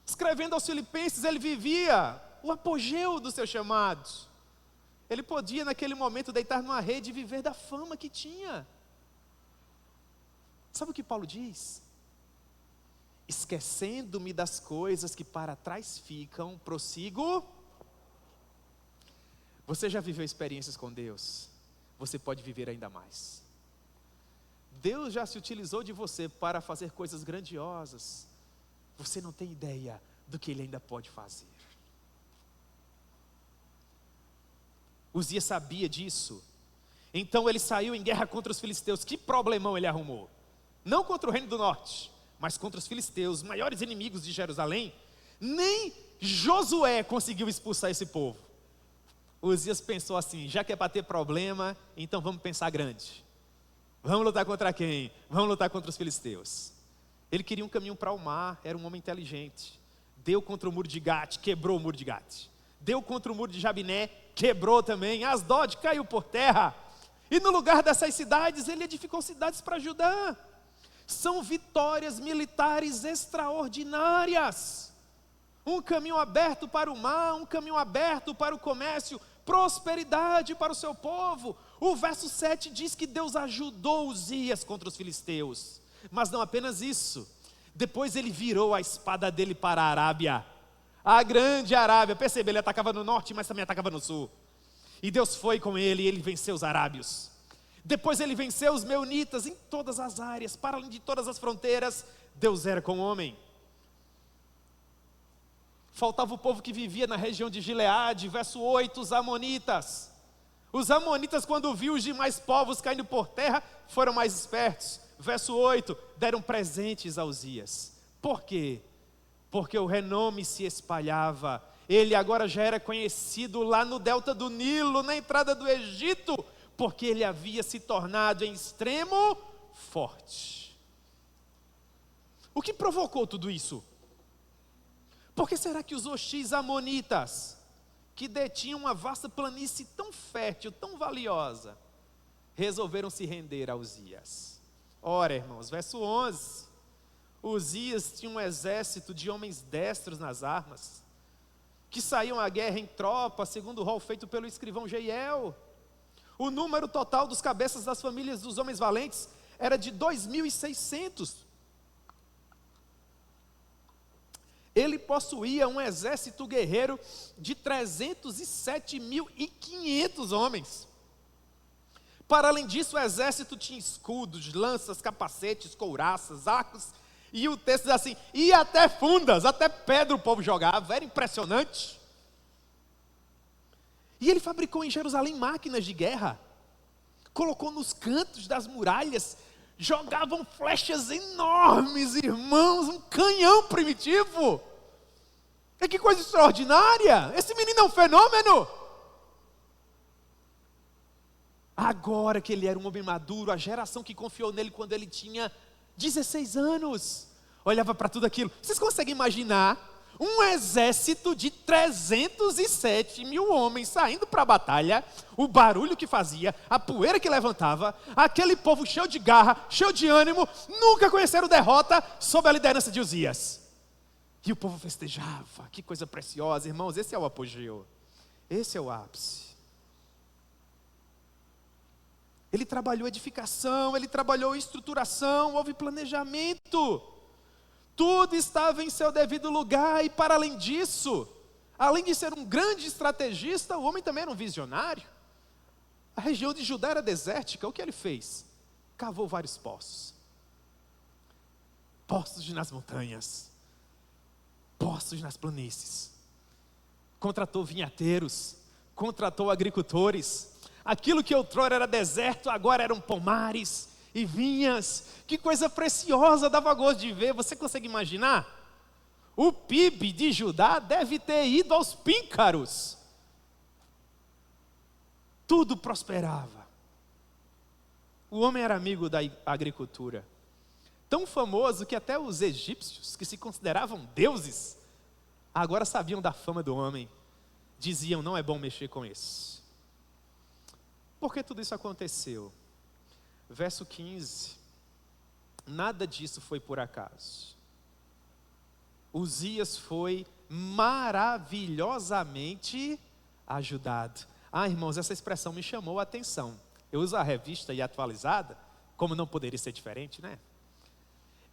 Escrevendo aos Filipenses, ele vivia o apogeu do seu chamado. Ele podia, naquele momento, deitar numa rede e viver da fama que tinha. Sabe o que Paulo diz? esquecendo-me das coisas que para trás ficam, prossigo. Você já viveu experiências com Deus? Você pode viver ainda mais. Deus já se utilizou de você para fazer coisas grandiosas. Você não tem ideia do que Ele ainda pode fazer. Uzias sabia disso. Então ele saiu em guerra contra os filisteus. Que problemão ele arrumou? Não contra o reino do norte, mas contra os filisteus, os maiores inimigos de Jerusalém. Nem Josué conseguiu expulsar esse povo. Uzias pensou assim: já que é para ter problema, então vamos pensar grande. Vamos lutar contra quem? Vamos lutar contra os filisteus. Ele queria um caminho para o mar, era um homem inteligente. Deu contra o muro de Gate, quebrou o muro de Gate. Deu contra o muro de Jabiné, quebrou também. Asdod caiu por terra. E no lugar dessas cidades, ele edificou cidades para Judá. São vitórias militares extraordinárias. Um caminho aberto para o mar, um caminho aberto para o comércio, prosperidade para o seu povo. O verso 7 diz que Deus ajudou Uzias contra os filisteus. Mas não apenas isso. Depois ele virou a espada dele para a Arábia. A grande Arábia. Percebe, ele atacava no norte, mas também atacava no sul. E Deus foi com ele e ele venceu os arábios. Depois ele venceu os meunitas em todas as áreas, para além de todas as fronteiras. Deus era com o homem. Faltava o povo que vivia na região de Gileade, verso 8, os amonitas. Os amonitas, quando viu os demais povos caindo por terra, foram mais espertos. Verso 8, deram presentes a Uzias. Por quê? Porque o renome se espalhava. Ele agora já era conhecido lá no delta do Nilo, na entrada do Egito, porque ele havia se tornado em extremo forte. O que provocou tudo isso? Por que será que os hostis amonitas, que detinham uma vasta planície tão fértil, tão valiosa, resolveram se render a Uzias? Ora, irmãos, verso 11. Uzias tinha um exército de homens destros nas armas, que saíam à guerra em tropa, segundo o rol feito pelo escrivão Jeiel. O número total dos cabeças das famílias dos homens valentes era de 2.600. Ele possuía um exército guerreiro de 307.500 homens. Para além disso, o exército tinha escudos, lanças, capacetes, couraças, arcos, e o texto diz assim, e até fundas, até pedra o povo jogava, era impressionante. E ele fabricou em Jerusalém máquinas de guerra, colocou nos cantos das muralhas, jogavam flechas enormes, irmãos, um canhão primitivo. E que coisa extraordinária, esse menino é um fenômeno. Agora que ele era um homem maduro, a geração que confiou nele quando ele tinha 16 anos, olhava para tudo aquilo. Vocês conseguem imaginar um exército de 307.000 homens saindo para a batalha, o barulho que fazia, a poeira que levantava, aquele povo cheio de garra, cheio de ânimo, nunca conheceram derrota sob a liderança de Uzias. E o povo festejava, que coisa preciosa, irmãos, esse é o apogeu, esse é o ápice. Ele trabalhou edificação, ele trabalhou estruturação, houve planejamento. Tudo estava em seu devido lugar e para além disso, além de ser um grande estrategista, o homem também era um visionário. A região de Judá era desértica, o que ele fez? Cavou vários poços. Poços nas montanhas, poços nas planícies. Contratou vinhateiros, contratou agricultores. Aquilo que outrora era deserto, agora eram pomares e vinhas. Que coisa preciosa, dava gosto de ver. Você consegue imaginar? O PIB de Judá deve ter ido aos píncaros. Tudo prosperava. O homem era amigo da agricultura. Tão famoso que até os egípcios, que se consideravam deuses, agora sabiam da fama do homem. Diziam, não é bom mexer com isso. Por que tudo isso aconteceu? Verso 15. Nada disso foi por acaso. Uzias foi maravilhosamente ajudado. Irmãos, essa expressão me chamou a atenção. Eu uso a revista e atualizada, como não poderia ser diferente, né?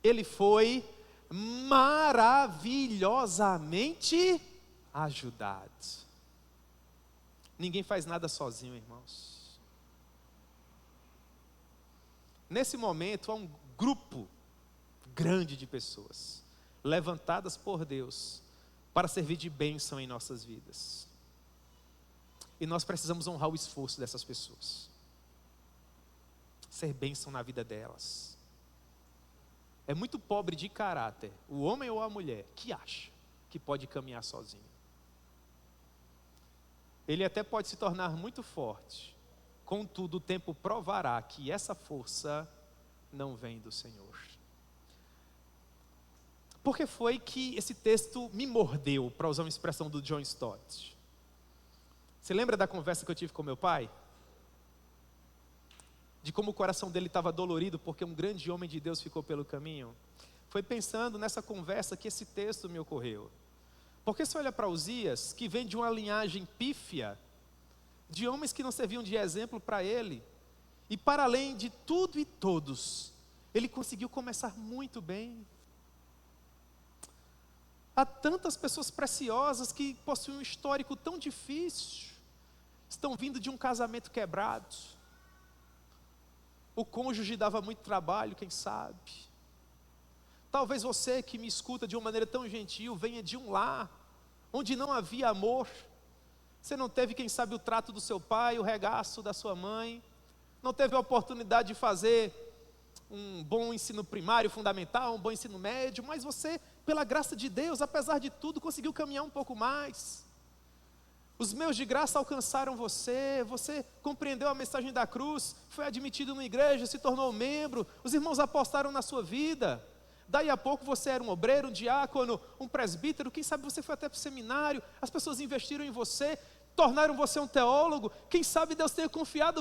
Ele foi maravilhosamente ajudados. Ninguém faz nada sozinho, irmãos. Nesse momento há um grupo grande de pessoas levantadas por Deus para servir de bênção em nossas vidas. E nós precisamos honrar o esforço dessas pessoas. Ser bênção na vida delas. É muito pobre de caráter o homem ou a mulher que acha que pode caminhar sozinho. Ele até pode se tornar muito forte, contudo o tempo provará que essa força não vem do Senhor. Por que foi que esse texto me mordeu, para usar uma expressão do John Stott? Você lembra da conversa que eu tive com meu pai? De como o coração dele estava dolorido porque um grande homem de Deus ficou pelo caminho? Foi pensando nessa conversa que esse texto me ocorreu. Porque se olha para Uzias, que vem de uma linhagem pífia, de homens que não serviam de exemplo para ele, e para além de tudo e todos, ele conseguiu começar muito bem. Há tantas pessoas preciosas que possuem um histórico tão difícil, estão vindo de um casamento quebrado, o cônjuge dava muito trabalho, quem sabe. Talvez você que me escuta de uma maneira tão gentil, venha de um lar, onde não havia amor. Você não teve, quem sabe, o trato do seu pai, o regaço da sua mãe, não teve a oportunidade de fazer um bom ensino primário, fundamental, um bom ensino médio, mas você, pela graça de Deus, apesar de tudo, conseguiu caminhar um pouco mais. Os meios de graça alcançaram você, você compreendeu a mensagem da cruz, foi admitido na igreja, se tornou membro, os irmãos apostaram na sua vida. Daí a pouco você era um obreiro, um diácono, um presbítero, quem sabe você foi até para o seminário, as pessoas investiram em você, tornaram você um teólogo, quem sabe Deus tenha confiado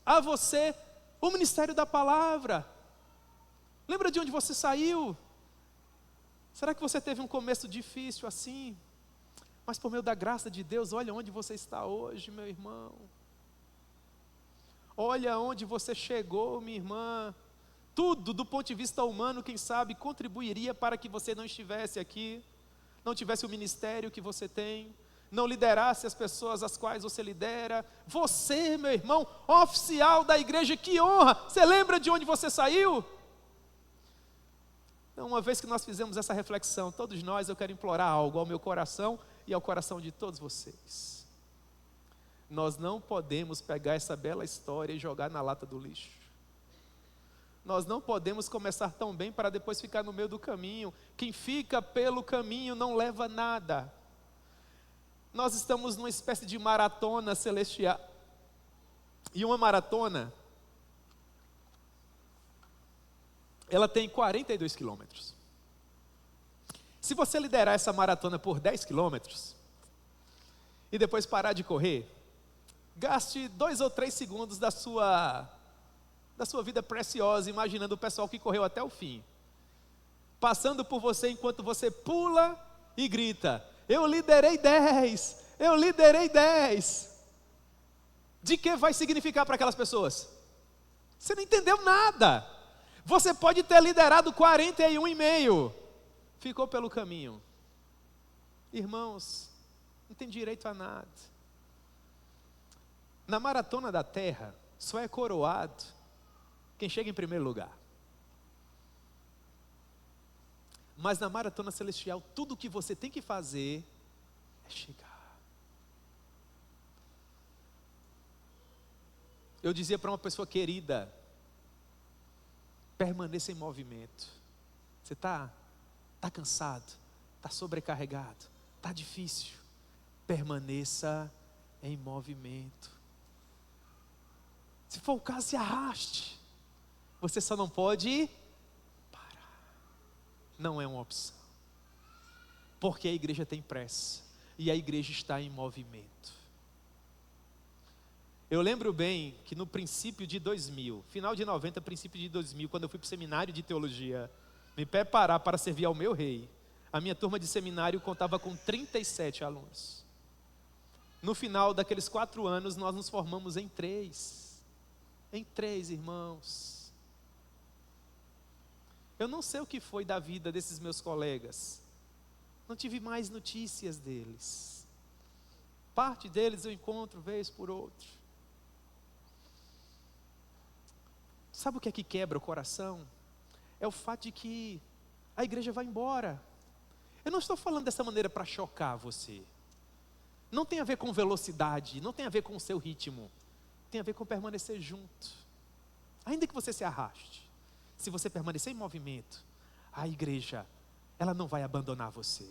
a você, o ministério da palavra. Lembra de onde você saiu? Será que você teve um começo difícil assim? Mas por meio da graça de Deus, olha onde você está hoje, meu irmão. Olha onde você chegou, minha irmã. Tudo do ponto de vista humano, quem sabe, contribuiria para que você não estivesse aqui, não tivesse o ministério que você tem, não liderasse as pessoas às quais você lidera. Você, meu irmão, oficial da igreja, que honra! Você lembra de onde você saiu? Então, uma vez que nós fizemos essa reflexão, todos nós, eu quero implorar algo ao meu coração e ao coração de todos vocês. Nós não podemos pegar essa bela história e jogar na lata do lixo. Nós não podemos começar tão bem para depois ficar no meio do caminho. Quem fica pelo caminho não leva nada. Nós estamos numa espécie de maratona celestial. E uma maratona, ela tem 42 quilômetros. Se você liderar essa maratona por 10 quilômetros, e depois parar de correr, gaste 2 ou 3 segundos da sua vida preciosa, imaginando o pessoal que correu até o fim, passando por você enquanto você pula e grita: eu liderei 10, eu liderei 10. De que vai significar para aquelas pessoas? Você não entendeu nada. Você pode ter liderado 41,5, ficou pelo caminho. Irmãos, não tem direito a nada. Na maratona da terra, só é coroado quem chega em primeiro lugar. Mas na maratona celestial, tudo o que você tem que fazer é chegar. Eu dizia para uma pessoa querida: permaneça em movimento. Você está cansado, está sobrecarregado, está difícil. Permaneça em movimento. Se for o caso, se arraste. Você só não pode parar. Não é uma opção. Porque a igreja tem pressa. E a igreja está em movimento. Eu lembro bem que no princípio de 2000, final de 90, princípio de 2000, quando eu fui para o seminário de teologia, me preparar para servir ao meu rei, a minha turma de seminário contava com 37 alunos. No final daqueles 4 anos, nós nos formamos em 3. Em 3, irmãos. Eu não sei o que foi da vida desses meus colegas. Não tive mais notícias deles. Parte deles eu encontro vez por outra. Sabe o que é que quebra o coração? É o fato de que a igreja vai embora. Eu não estou falando dessa maneira para chocar você. Não tem a ver com velocidade, não tem a ver com o seu ritmo. Tem a ver com permanecer junto. Ainda que você se arraste, se você permanecer em movimento, a igreja, ela não vai abandonar você.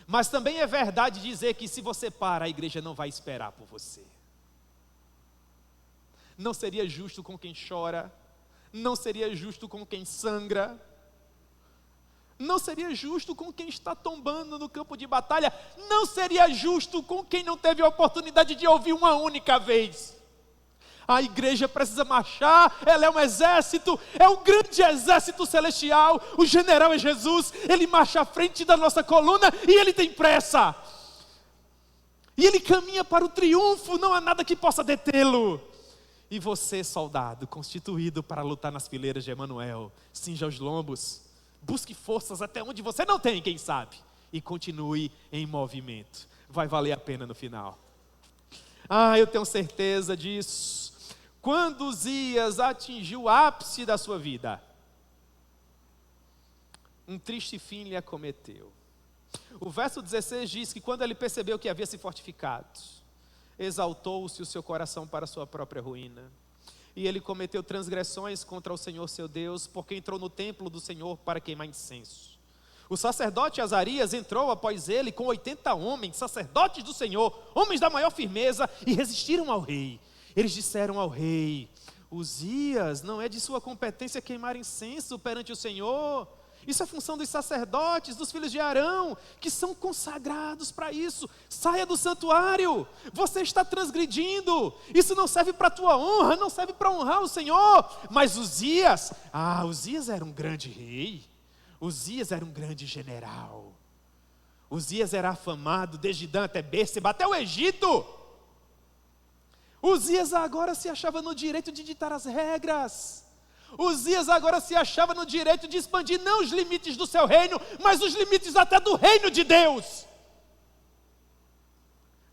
Mas também é verdade dizer que se você para, a igreja não vai esperar por você. Não seria justo com quem chora, não seria justo com quem sangra, não seria justo com quem está tombando no campo de batalha, não seria justo com quem não teve a oportunidade de ouvir uma única vez. A igreja precisa marchar, ela é um exército, é um grande exército celestial, o general é Jesus, ele marcha à frente da nossa coluna e ele tem pressa. E ele caminha para o triunfo, não há nada que possa detê-lo. E você, soldado, constituído para lutar nas fileiras de Emanuel, cinja os lombos, busque forças até onde você não tem, quem sabe, e continue em movimento. Vai valer a pena no final. Eu tenho certeza disso. Quando Uzias atingiu o ápice da sua vida, um triste fim lhe acometeu. O verso 16 diz que quando ele percebeu que havia se fortificado, exaltou-se o seu coração para a sua própria ruína. E ele cometeu transgressões contra o Senhor seu Deus, porque entrou no templo do Senhor para queimar incenso. O sacerdote Azarias entrou após ele com 80 homens, sacerdotes do Senhor, homens da maior firmeza, e resistiram ao rei. Eles disseram ao rei: Uzias, não é de sua competência queimar incenso perante o Senhor. Isso é função dos sacerdotes, dos filhos de Arão, que são consagrados para isso. Saia do santuário, você está transgredindo. Isso não serve para a tua honra, não serve para honrar o Senhor. Mas Uzias era um grande rei. Uzias era um grande general. Uzias era afamado desde Dan até Bérseba, até o Egito. Uzias agora se achava no direito de ditar as regras. Uzias agora se achava no direito de expandir não os limites do seu reino, mas os limites até do reino de Deus.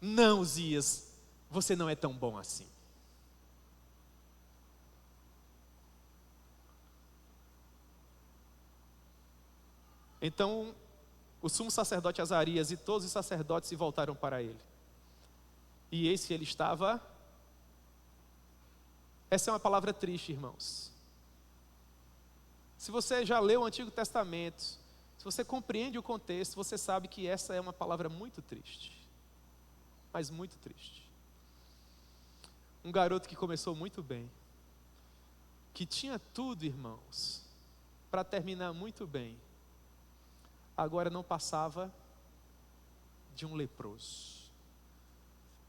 Não, Uzias, você não é tão bom assim. Então, o sumo sacerdote Azarias e todos os sacerdotes se voltaram para ele. E eis que ele estava... Essa é uma palavra triste, irmãos. Se você já leu o Antigo Testamento, se você compreende o contexto, você sabe que essa é uma palavra muito triste. Mas muito triste. Um garoto que começou muito bem, que tinha tudo, irmãos, para terminar muito bem, agora não passava de um leproso.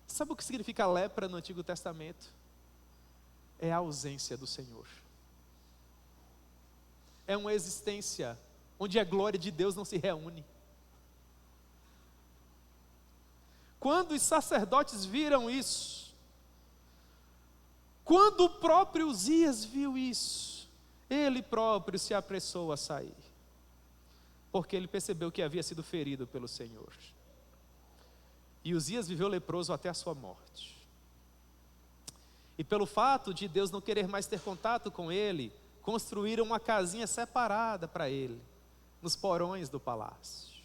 Sabe o que significa lepra no Antigo Testamento? É a ausência do Senhor. É uma existência onde a glória de Deus não se reúne. Quando os sacerdotes viram isso, quando o próprio Uzias viu isso, ele próprio se apressou a sair, porque ele percebeu que havia sido ferido pelo Senhor. E Uzias viveu leproso até a sua morte. E pelo fato de Deus não querer mais ter contato com ele, construíram uma casinha separada para ele, nos porões do palácio.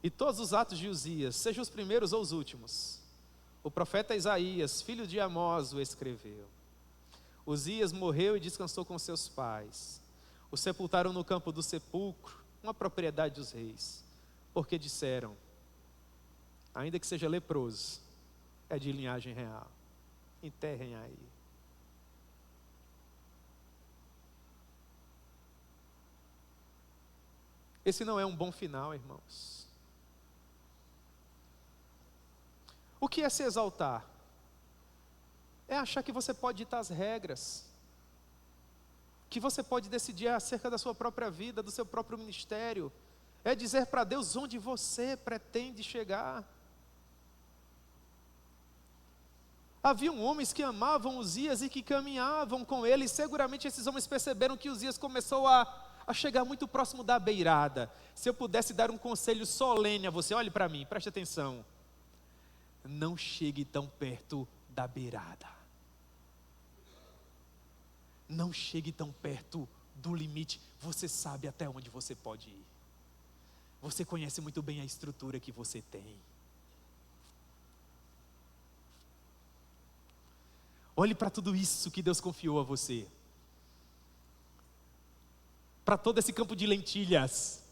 E todos os atos de Uzias, sejam os primeiros ou os últimos, o profeta Isaías, filho de Amós, o escreveu. Uzias morreu e descansou com seus pais. O sepultaram no campo do sepulcro, uma propriedade dos reis, porque disseram: ainda que seja leproso, é de linhagem real, enterrem aí. Esse não é um bom final, irmãos. O que é se exaltar? É achar que você pode ditar as regras, que você pode decidir acerca da sua própria vida, do seu próprio ministério. É dizer para Deus onde você pretende chegar. Haviam homens que amavam Uzias e que caminhavam com ele, e seguramente esses homens perceberam que Uzias começou a chegar muito próximo da beirada. Se eu pudesse dar um conselho solene a você, olhe para mim, preste atenção. Não chegue tão perto da beirada. Não chegue tão perto do limite. Você sabe até onde você pode ir. Você conhece muito bem a estrutura que você tem. Olhe para tudo isso que Deus confiou a você. Para todo esse campo de lentilhas.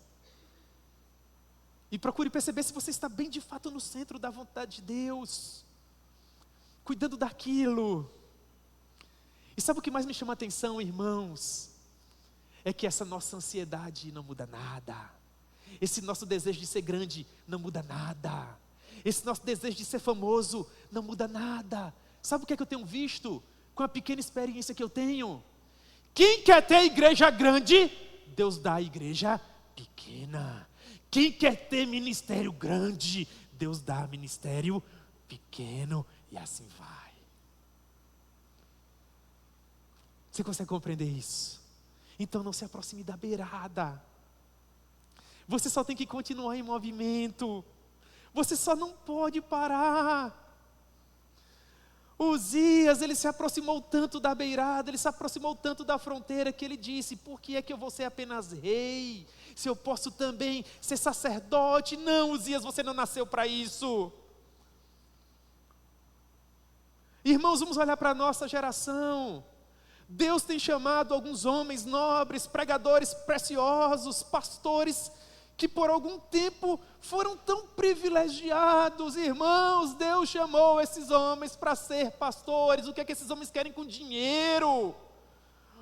E procure perceber se você está bem de fato no centro da vontade de Deus. Cuidando daquilo. E sabe o que mais me chama a atenção, irmãos? É que essa nossa ansiedade não muda nada. Esse nosso desejo de ser grande não muda nada. Esse nosso desejo de ser famoso não muda nada. Sabe o que é que eu tenho visto com a pequena experiência que eu tenho? Quem quer ter igreja grande, Deus dá a igreja pequena. Quem quer ter ministério grande, Deus dá ministério pequeno, e assim vai. Você consegue compreender isso? Então não se aproxime da beirada. Você só tem que continuar em movimento. Você só não pode parar. Uzias, ele se aproximou tanto da beirada, ele se aproximou tanto da fronteira, que ele disse: por que é que eu vou ser apenas rei, se eu posso também ser sacerdote? Não, Uzias, você não nasceu para isso. Irmãos, vamos olhar para a nossa geração. Deus tem chamado alguns homens nobres, pregadores preciosos, pastores, que por algum tempo foram tão privilegiados. Irmãos, Deus chamou esses homens para ser pastores. O que é que esses homens querem com dinheiro?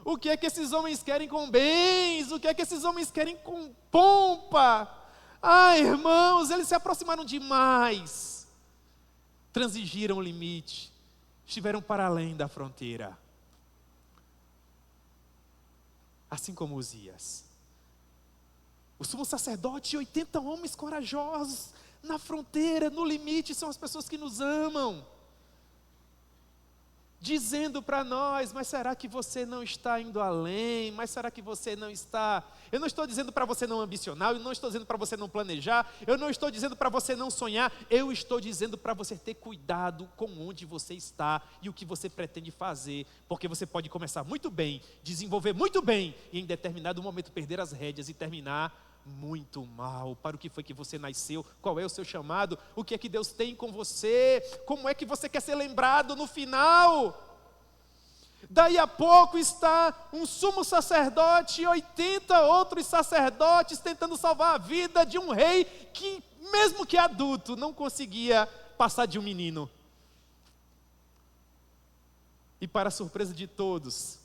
O que é que esses homens querem com bens? O que é que esses homens querem com pompa? Ah, irmãos, eles se aproximaram demais. Transigiram o limite. Estiveram para além da fronteira. Assim como Uzias. O sumo sacerdote e 80 homens corajosos na fronteira, no limite, são as pessoas que nos amam. Dizendo para nós: mas será que você não está indo além? Mas será que você não está... Eu não estou dizendo para você não ambicionar, eu não estou dizendo para você não planejar, eu não estou dizendo para você não sonhar, eu estou dizendo para você ter cuidado com onde você está e o que você pretende fazer, porque você pode começar muito bem, desenvolver muito bem, e em determinado momento perder as rédeas e terminar muito mal. Para o que foi que você nasceu? Qual é o seu chamado? O que é que Deus tem com você? Como é que você quer ser lembrado no final? Daí a pouco está um sumo sacerdote e 80 outros sacerdotes tentando salvar a vida de um rei que, mesmo que adulto, não conseguia passar de um menino. E para a surpresa de todos,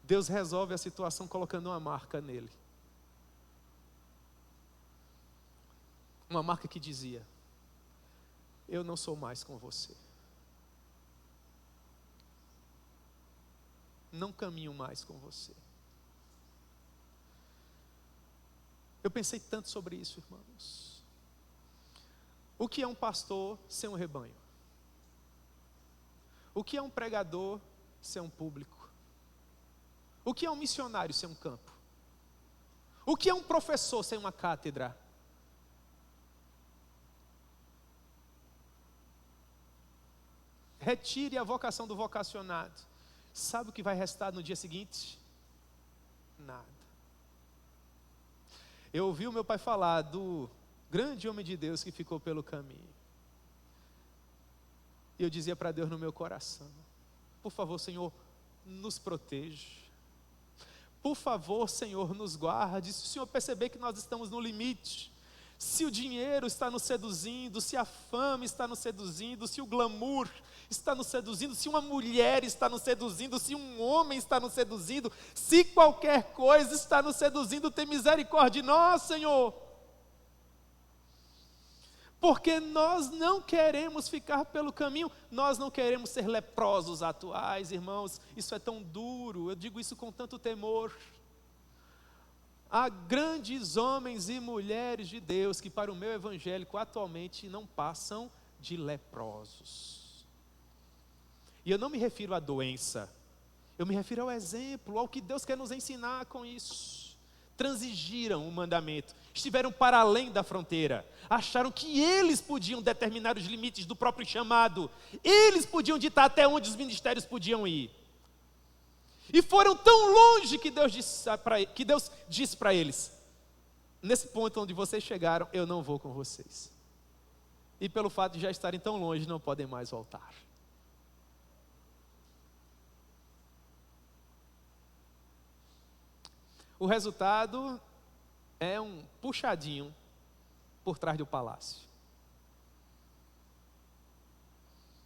Deus resolve a situação colocando uma marca nele. Uma marca que dizia: eu não sou mais com você. Não caminho mais com você. Eu pensei tanto sobre isso, irmãos. O que é um pastor sem um rebanho? O que é um pregador sem um público? O que é um missionário sem um campo? O que é um professor sem uma cátedra? Retire a vocação do vocacionado. Sabe o que vai restar no dia seguinte? Nada. Eu ouvi o meu pai falar do grande homem de Deus que ficou pelo caminho. E eu dizia para Deus no meu coração: por favor, Senhor, nos proteja. Por favor, Senhor, nos guarde. Se o Senhor perceber que nós estamos no limite, se o dinheiro está nos seduzindo, se a fama está nos seduzindo, se o glamour está nos seduzindo, se uma mulher está nos seduzindo, se um homem está nos seduzindo, se qualquer coisa está nos seduzindo, tem misericórdia de nós, Senhor. Porque nós não queremos ficar pelo caminho, nós não queremos ser leprosos atuais, irmãos. Isso é tão duro, eu digo isso com tanto temor. Há grandes homens e mulheres de Deus que para o meu evangélico atualmente não passam de leprosos. E eu não me refiro à doença, eu me refiro ao exemplo, ao que Deus quer nos ensinar com isso. Transigiram o mandamento, estiveram para além da fronteira, acharam que eles podiam determinar os limites do próprio chamado, eles podiam ditar até onde os ministérios podiam ir. E foram tão longe que Deus disse para eles: nesse ponto onde vocês chegaram, eu não vou com vocês. E pelo fato de já estarem tão longe, não podem mais voltar. O resultado é um puxadinho por trás do palácio.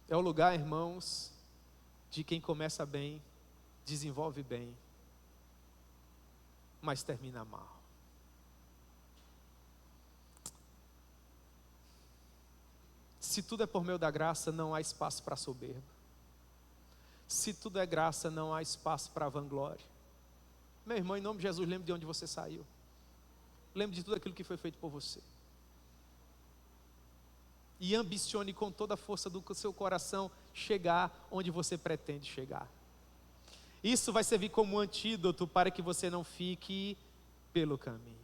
É o lugar, irmãos, de quem começa bem, desenvolve bem, mas termina mal. Se tudo é por meio da graça, não há espaço para soberba. Se tudo é graça, não há espaço para vanglória. Meu irmão, em nome de Jesus, lembre de onde você saiu. Lembre de tudo aquilo que foi feito por você. E ambicione com toda a força do seu coração chegar onde você pretende chegar. Isso vai servir como antídoto para que você não fique pelo caminho.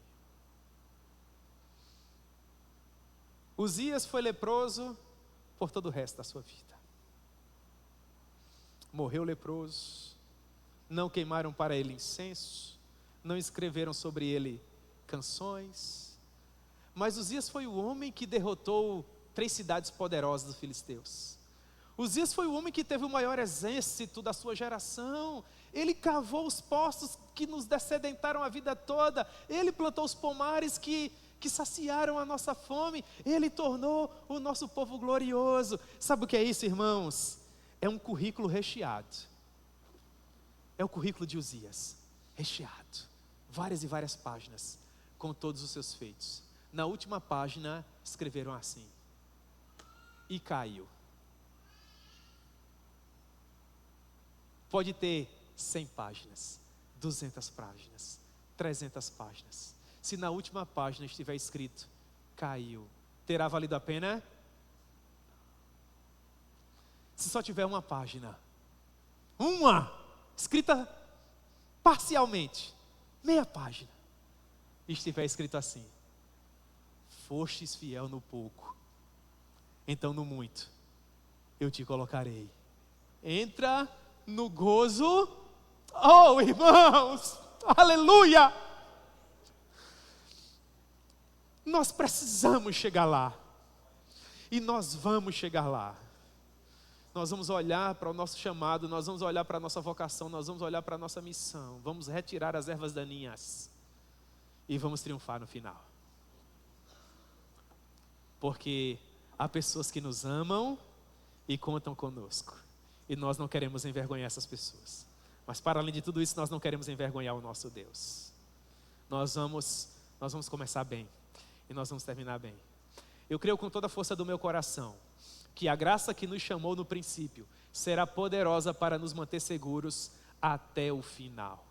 Uzias foi leproso por todo o resto da sua vida. Morreu leproso. Não queimaram para ele incenso, não escreveram sobre ele canções. Mas Uzias foi o homem que derrotou 3 cidades poderosas dos filisteus. Uzias foi o homem que teve o maior exército da sua geração. Ele cavou os poços que nos descedentaram a vida toda. Ele plantou os pomares que saciaram a nossa fome. Ele tornou o nosso povo glorioso. Sabe o que é isso, irmãos? É um currículo recheado. É o currículo de Uzias, recheado, várias e várias páginas, com todos os seus feitos. Na última página, escreveram assim: e caiu. Pode ter 100 páginas, 200 páginas, 300 páginas. Se na última página estiver escrito, caiu, terá valido a pena? Se só tiver uma página, escrita parcialmente, meia página, e estiver escrito assim: fostes fiel no pouco, então no muito eu te colocarei. Entra no gozo. Oh, irmãos, aleluia! Nós precisamos chegar lá, e nós vamos chegar lá. Nós vamos olhar para o nosso chamado, nós vamos olhar para a nossa vocação, nós vamos olhar para a nossa missão, vamos retirar as ervas daninhas e vamos triunfar no final. Porque há pessoas que nos amam e contam conosco, e nós não queremos envergonhar essas pessoas. Mas para além de tudo isso, nós não queremos envergonhar o nosso Deus. Nós vamos começar bem e nós vamos terminar bem. Eu creio com toda a força do meu coração que a graça que nos chamou no princípio será poderosa para nos manter seguros até o final.